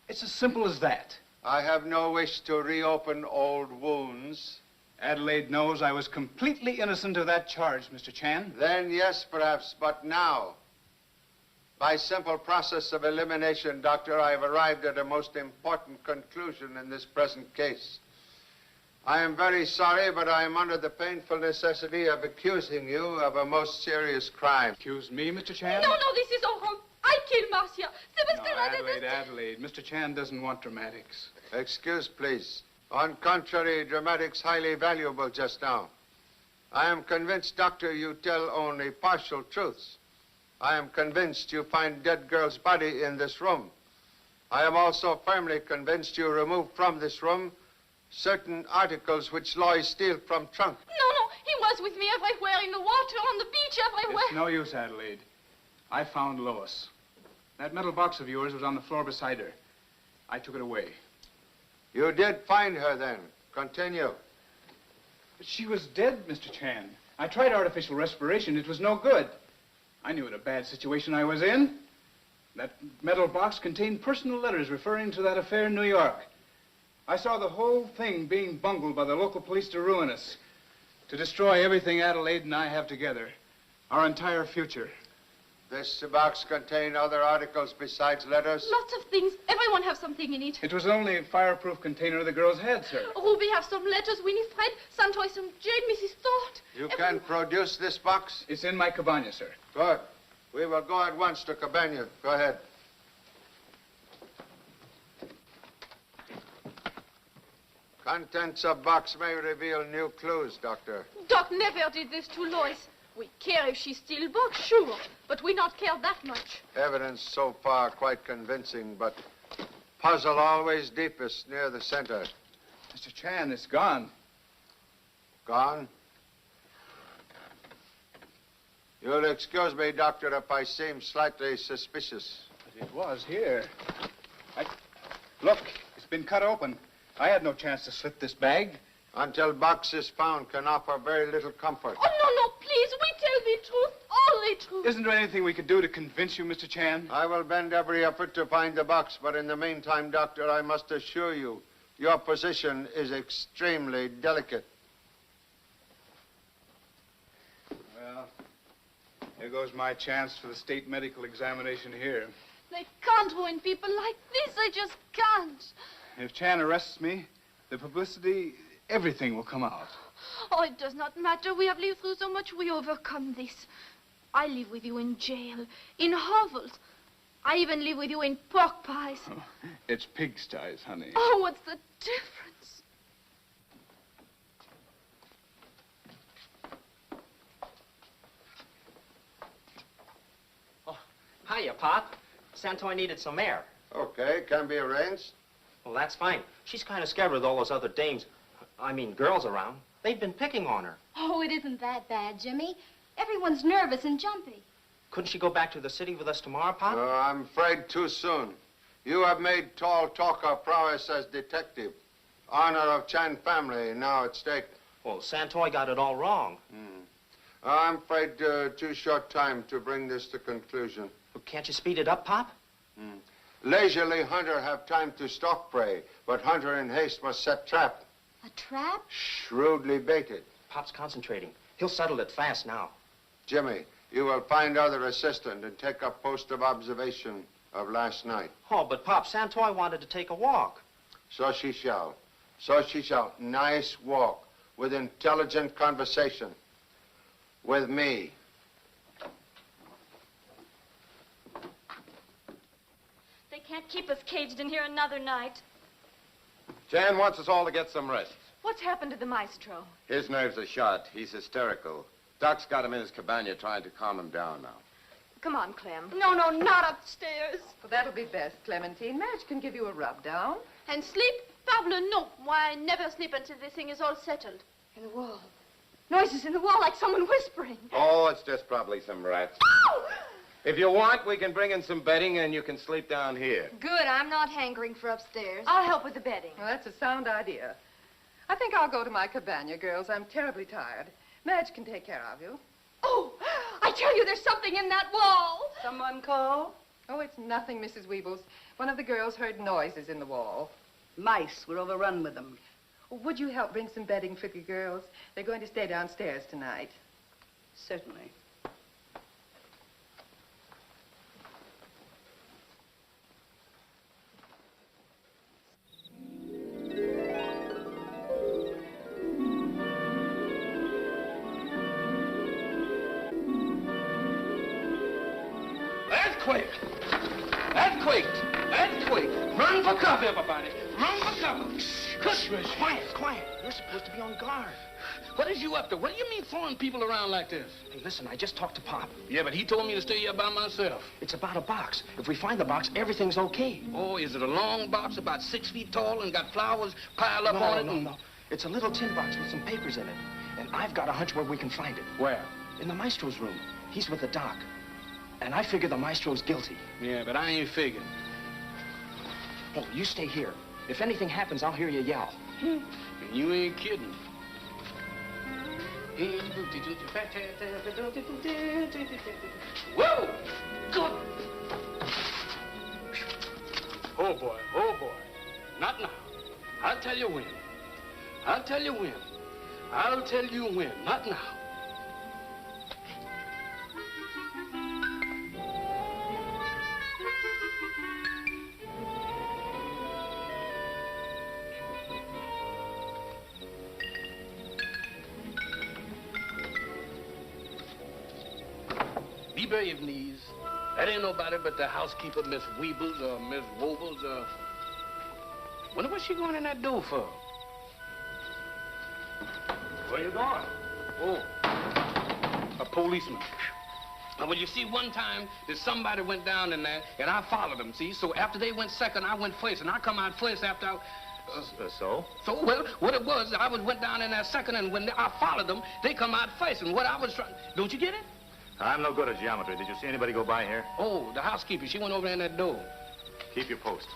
It's as simple as that. I have no wish to reopen old wounds. Adelaide knows I was completely innocent of that charge, Mr. Chan. Then yes, perhaps, but now, by simple process of elimination, Doctor, I have arrived at a most important conclusion in this present case. I am very sorry, but I am under the painful necessity of accusing you of a most serious crime. Accuse me, Mr. Chan? No, this is horrible. I killed Marcia. Adelaide, Mr. Chan doesn't want dramatics. Excuse, please. On contrary, dramatics highly valuable just now. I am convinced, Doctor, you tell only partial truths. I am convinced you find dead girl's body in this room. I am also firmly convinced you removed from this room certain articles which Lois steal from trunk. No, he was with me everywhere, in the water, on the beach, everywhere. It's no use, Adelaide. I found Lois. That metal box of yours was on the floor beside her. I took it away. You did find her, then. Continue. But she was dead, Mr. Chan. I tried artificial respiration. It was no good. I knew what a bad situation I was in. That metal box contained personal letters referring to that affair in New York. I saw the whole thing being bungled by the local police to ruin us, to destroy everything Adelaide and I have together, our entire future. This box contained other articles besides letters? Lots of things. Everyone has something in it. It was only a fireproof container the girls had, sir. Ruby have some letters, Winifred, Santoy some jade, Mrs. Thorpe. You can produce this box? It's in my cabana, sir. Good. We will go at once to Cabana. Go ahead. Contents of box may reveal new clues, Doctor. Doc never did this to Lois. We care if she steal box, sure, but we not care that much. Evidence so far quite convincing, but puzzle always deepest near the center. Mr. Chan, it's gone. Gone? You'll excuse me, Doctor, if I seem slightly suspicious. But it was here. Look, it's been cut open. I had no chance to slip this bag. Until box is found can offer very little comfort. Oh, no, please, we tell the truth, all the truth. Isn't there anything we could do to convince you, Mr. Chan? I will bend every effort to find the box, but in the meantime, Doctor, I must assure you, your position is extremely delicate. Well, here goes my chance for the state medical examination here. They can't ruin people like this, they just can't. If Chan arrests me, the publicity, everything will come out. Oh, it does not matter. We have lived through so much. We overcome this. I live with you in jail, in hovels. I even live with you in pork pies. Oh, it's pigsties, honey. Oh, what's the difference? Oh, hiya, Pop. Santoy needed some air. Okay, can be arranged. Well, that's fine. She's kind of scared with all those other girls around. They've been picking on her. Oh, it isn't that bad, Jimmy. Everyone's nervous and jumpy. Couldn't she go back to the city with us tomorrow, Pop? I'm afraid too soon. You have made tall talk of prowess as detective. Honor of Chan family now at stake. Well, Santoy got it all wrong. I'm afraid too short time to bring this to conclusion. Well, can't you speed it up, Pop? Leisurely hunter have time to stalk prey, but hunter in haste must set trap. A trap? Shrewdly baited. Pop's concentrating. He'll settle it fast now. Jimmy, you will find other assistant and take up post of observation of last night. Oh, but Pop, Santoy wanted to take a walk. So she shall. So she shall. Nice walk with intelligent conversation. With me. They can't keep us caged in here another night. Chan wants us all to get some rest. What's happened to the maestro? His nerves are shot. He's hysterical. Doc's got him in his cabana trying to calm him down now. Come on, Clem. No, not upstairs. Well, that'll be best, Clementine. Madge can give you a rub down. And sleep? Pablo, no. Why, I never sleep until this thing is all settled. In the wall. Noises in the wall like someone whispering. Oh, it's just probably some rats. If you want, we can bring in some bedding and you can sleep down here. Good, I'm not hankering for upstairs. I'll help with the bedding. Well, that's a sound idea. I think I'll go to my cabana, girls. I'm terribly tired. Madge can take care of you. Oh, I tell you, there's something in that wall. Someone call? Oh, it's nothing, Mrs. Weebles. One of the girls heard noises in the wall. Mice. We're overrun with them. Would you help bring some bedding for the girls? They're going to stay downstairs tonight. Certainly. Earthquake! Earthquake! Earthquake! Run for cover, everybody! Run for cover! Hush, quiet. You're supposed to be on guard. What is you up to? What do you mean throwing people around like this? Hey, listen, I just talked to Pop. Yeah, but he told me to stay here by myself. It's about a box. If we find the box, everything's okay. Oh, is it a long box about 6 feet tall and got flowers piled up on it? No. It's a little tin box with some papers in it. And I've got a hunch where we can find it. Where? In the maestro's room. He's with the doc. And I figure the maestro's guilty. Yeah, but I ain't figuring. Oh, you stay here. If anything happens, I'll hear you yell. And you ain't kidding. Whoa! Good. Oh, boy. Not now. I'll tell you when. Not now. Be brave, knees. That ain't nobody but the housekeeper, Miss Weebles or Miss Wobbles or... Wonder what she going in that door for? Where you going? Oh, a policeman. Well, you see, one time, there's somebody went down in there, and I followed them, see? So after they went second, I went first, and I come out first after I... So? So, well, what it was, I went down in there second, and when I followed them, they come out first, and what I was trying... Don't you get it? I'm no good at geometry. Did you see anybody go by here? Oh, the housekeeper, she went over there in that door. Keep your post.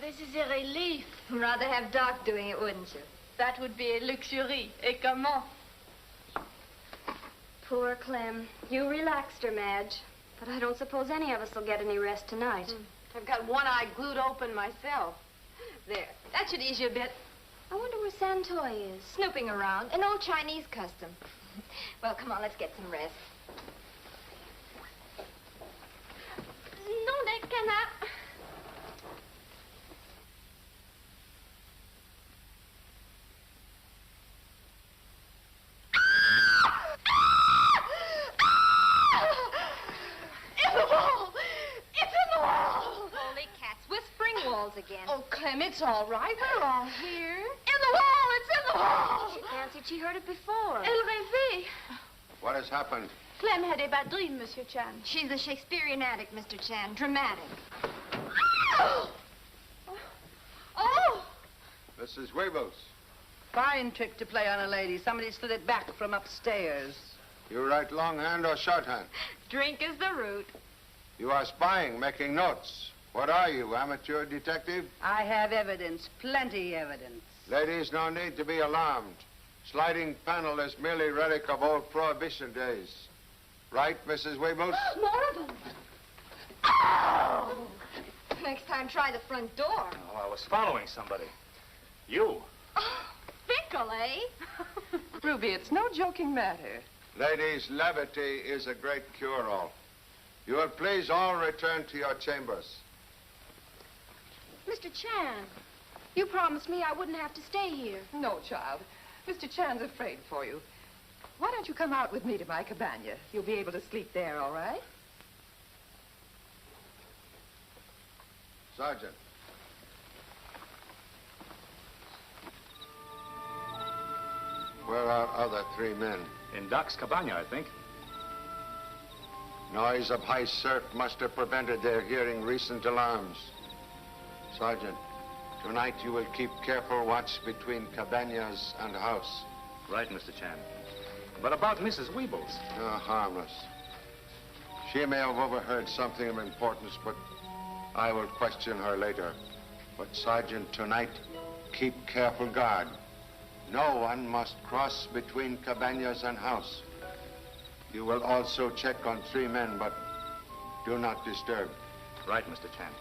This is a relief. Rather have Doc doing it, wouldn't you? That would be a luxury. Et comment? Poor Clem. You relaxed her, Madge. But I don't suppose any of us will get any rest tonight. I've got one eye glued open myself. There. That should ease you a bit. I wonder where Santoy is. Snooping around. An old Chinese custom. Well, come on, let's get some rest. Non des canards. Again. Oh, Clem, it's all right. We're all here. In the wall! It's in the wall! She fancied she heard it before. Elle rêvait. What has happened? Clem had a bad dream, Monsieur Chan. She's a Shakespearean addict, Mr. Chan. Dramatic. Oh! Mrs. Weebles. Fine trick to play on a lady. Somebody slid it back from upstairs. You write longhand or shorthand? Drink is the root. You are spying, making notes. What are you, amateur detective? I have evidence, plenty evidence. Ladies, no need to be alarmed. Sliding panel is merely relic of old Prohibition days. Right, Mrs. Weebles? More of them. Oh! Next time, try the front door. Oh, I was following somebody. You. Oh, fickle, eh? Ruby, it's no joking matter. Ladies, levity is a great cure-all. You will please all return to your chambers. Mr. Chan, you promised me I wouldn't have to stay here. No, child. Mr. Chan's afraid for you. Why don't you come out with me to my cabana? You'll be able to sleep there, all right? Sergeant. Where are other 3 men? In Doc's cabana, I think. Noise of high surf must have prevented their hearing recent alarms. Sergeant, tonight you will keep careful watch between cabanas and house. Right, Mr. Chan. But about Mrs. Weebles? Harmless. She may have overheard something of importance, but I will question her later. But, Sergeant, tonight, keep careful guard. No one must cross between cabanas and house. You will also check on 3 men, but do not disturb. Right, Mr. Chan.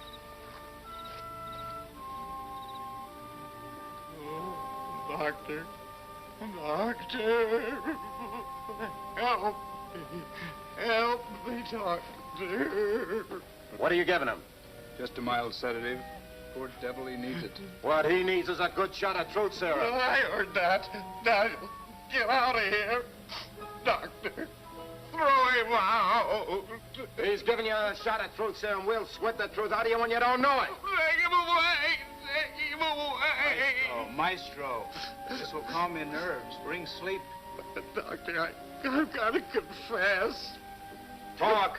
Oh, Doctor. Doctor. Help me. Help me, Doctor. What are you giving him? Just a mild sedative. Poor devil, he needs it. What he needs is a good shot of truth serum. I heard that. Daniel, get out of here. Doctor, throw him out. He's giving you a shot of truth serum. We'll sweat the truth out of you when you don't know it. Take him away. Take him away. Maestro. This will calm your nerves, bring sleep. Doctor, I've got to confess. Talk,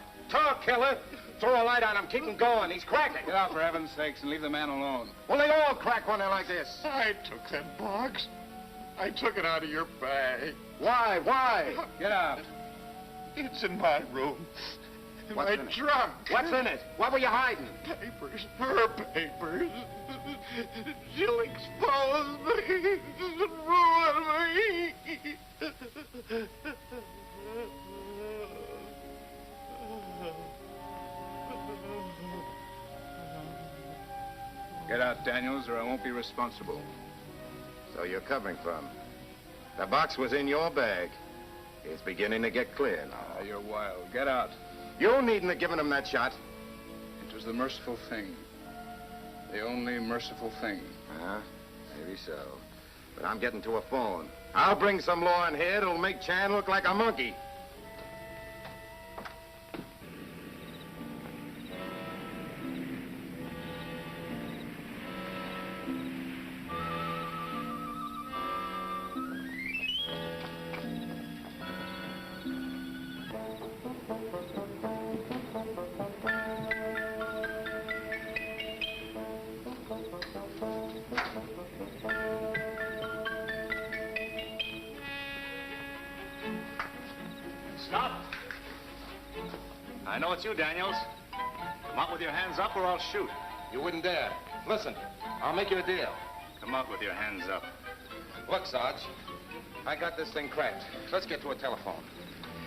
killer. Throw a light on him. Keep him going. He's cracking. Get out, for heaven's sakes, and leave the man alone. Well, they all crack when they're like this. I took that box. I took it out of your bag. Why? Why? Get out. It's in my room. In my trunk. What's in it? What were you hiding? Papers. Her papers. She'll expose me. Ruin me. Get out, Daniels, or I won't be responsible. So you're covering from? The box was in your bag. It's beginning to get clear now. You're wild. Get out. You needn't have given him that shot. It was the merciful thing. The only merciful thing. Maybe so. But I'm getting to a phone. I'll bring some law in here that'll make Chan look like a monkey. Stop! I know it's you, Daniels. Come out with your hands up or I'll shoot. You wouldn't dare. Listen, I'll make you a deal. Come out with your hands up. Look, Sarge, I got this thing cracked. Let's get to a telephone.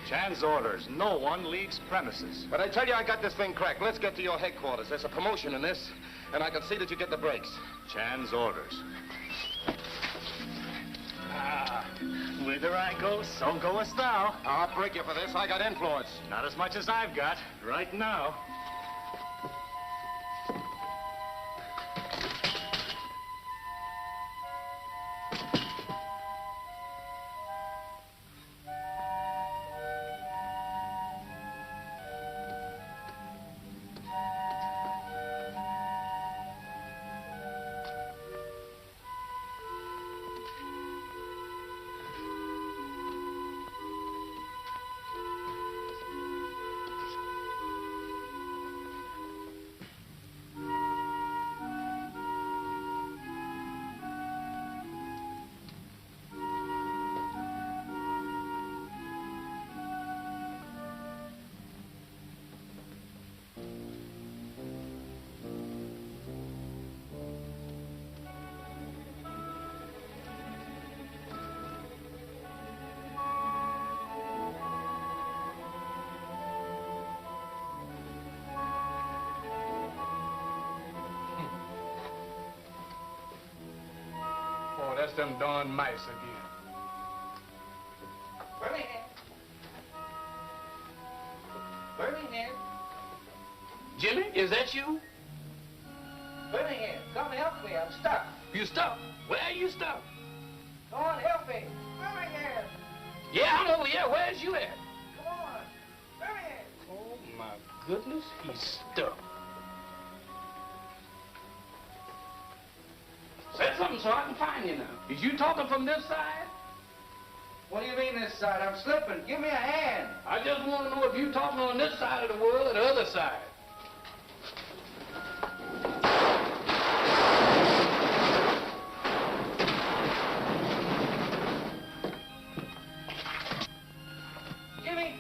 Chan's orders. No one leaves premises. But I tell you, I got this thing cracked. Let's get to your headquarters. There's a promotion in this, and I can see that you get the breaks. Chan's orders. Whither I go, so goest thou. I'll break you for this. I got influence. Not as much as I've got right now. Oh, that's them darn mice again. Birmingham. Birmingham. Jimmy, is that you? Birmingham, come help me. I'm stuck. You stuck? Where are you stuck? Come on, help me. Birmingham. Yeah, I'm over here. yeah, where's you at? Come on. Birmingham. Oh, my goodness, he's stuck. Say something so I can find you now. Is you talking from this side? What do you mean this side? I'm slipping. Give me a hand. I just want to know if you talking on this side of the world or the other side. Jimmy.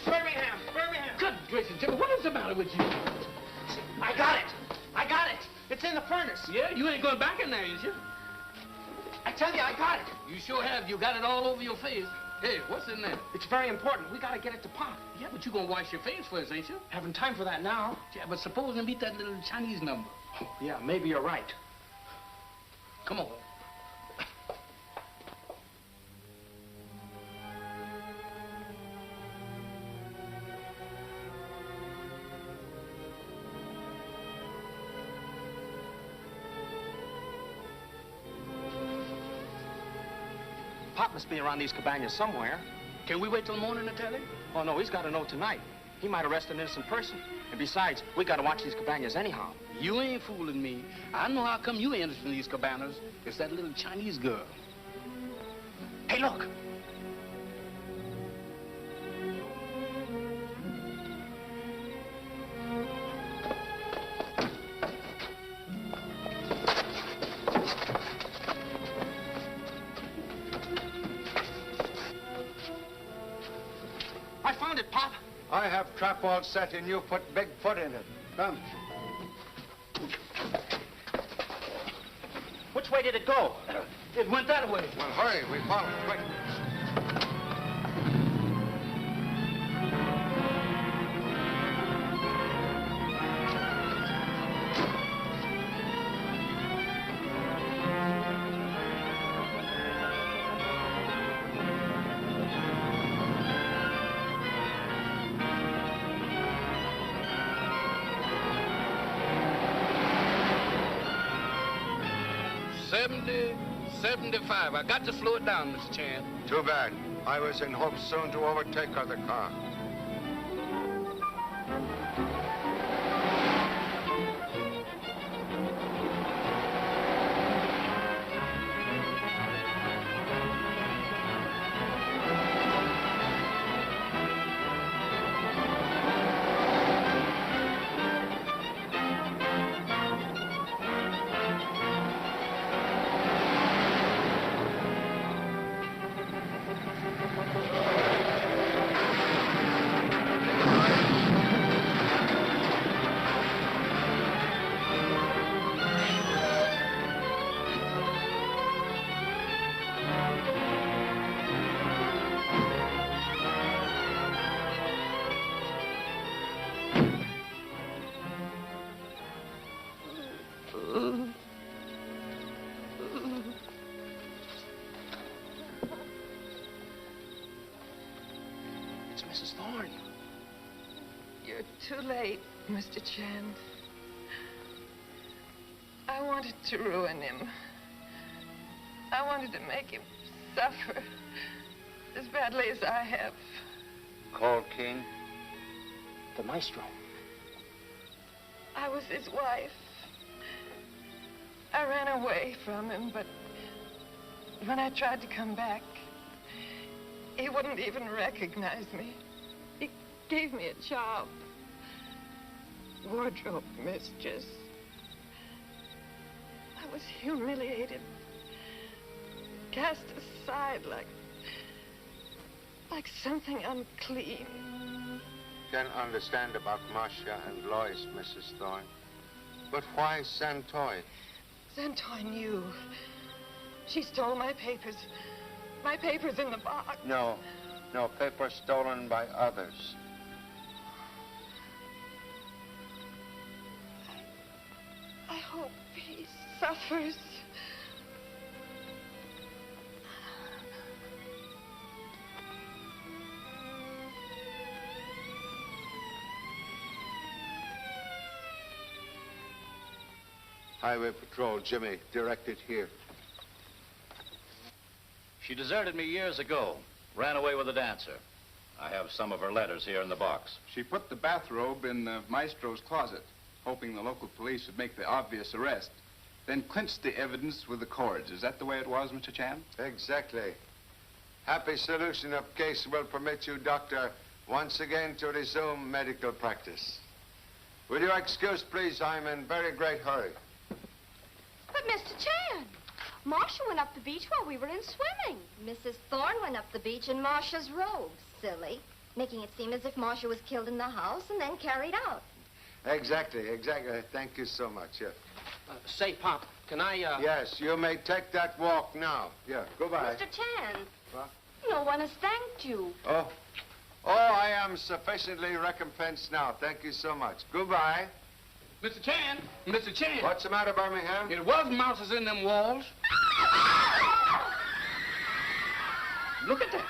Birmingham. Good gracious, Jimmy, what is the matter with you? I got it. It's in the furnace. Yeah, you ain't going back in there, is you? I tell you, I got it. You sure have. You got it all over your face. Hey, what's in there? It's very important. We gotta get it to Pop. Yeah, but you gonna wash your face first, ain't you? Haven't time for that now. Yeah, but suppose you meet that little Chinese number. Yeah, maybe you're right. Come on. Pop must be around these cabanas somewhere. Can we wait till the morning to tell him? Oh, no, he's got to know tonight. He might arrest an innocent person. And besides, we got to watch these cabanas anyhow. You ain't fooling me. I know how come you interested in these cabanas. It's that little Chinese girl. Hey, look. I found it, Pop. I have trap all set and you put big foot in it. Come. Which way did it go? It went that way. Well, hurry. We follow. Quick. $70.75. I got to slow it down, Mr. Chan. Too bad. I was in hopes soon to overtake other car. It's Mrs. Thorne. You're too late, Mr. Chan. I wanted to ruin him. I wanted to make him suffer as badly as I have. Call King. The maestro. I was his wife. I ran away from him, but when I tried to come back, he wouldn't even recognize me. He gave me a job. Wardrobe mistress. I was humiliated, cast aside like something unclean. Can understand about Marcia and Lois, Mrs. Thorne. But why Santoy? Santoy knew. She stole my papers. My papers in the box. No, paper stolen by others. I hope he suffers. Highway Patrol, Jimmy, directed here. She deserted me years ago. Ran away with a dancer. I have some of her letters here in the box. She put the bathrobe in the maestro's closet, hoping the local police would make the obvious arrest. Then clinched the evidence with the cords. Is that the way it was, Mr. Chan? Exactly. Happy solution of case will permit you, Doctor, once again to resume medical practice. Will you excuse, please? I'm in very great hurry. But, Mr. Chan, Marcia went up the beach while we were in swimming. Mrs. Thorne went up the beach in Marcia's robe. Silly. Making it seem as if Marcia was killed in the house and then carried out. Exactly. Thank you so much. Yeah. Say, Pop, can I, Yes, you may take that walk now. Yeah, goodbye. Mr. Chan, What? no one has thanked you. Oh, I am sufficiently recompensed now. Thank you so much. Goodbye. Mr. Chan, Mr. Chan. What's the matter, Birmingham? It was mouses in them walls. Look at that.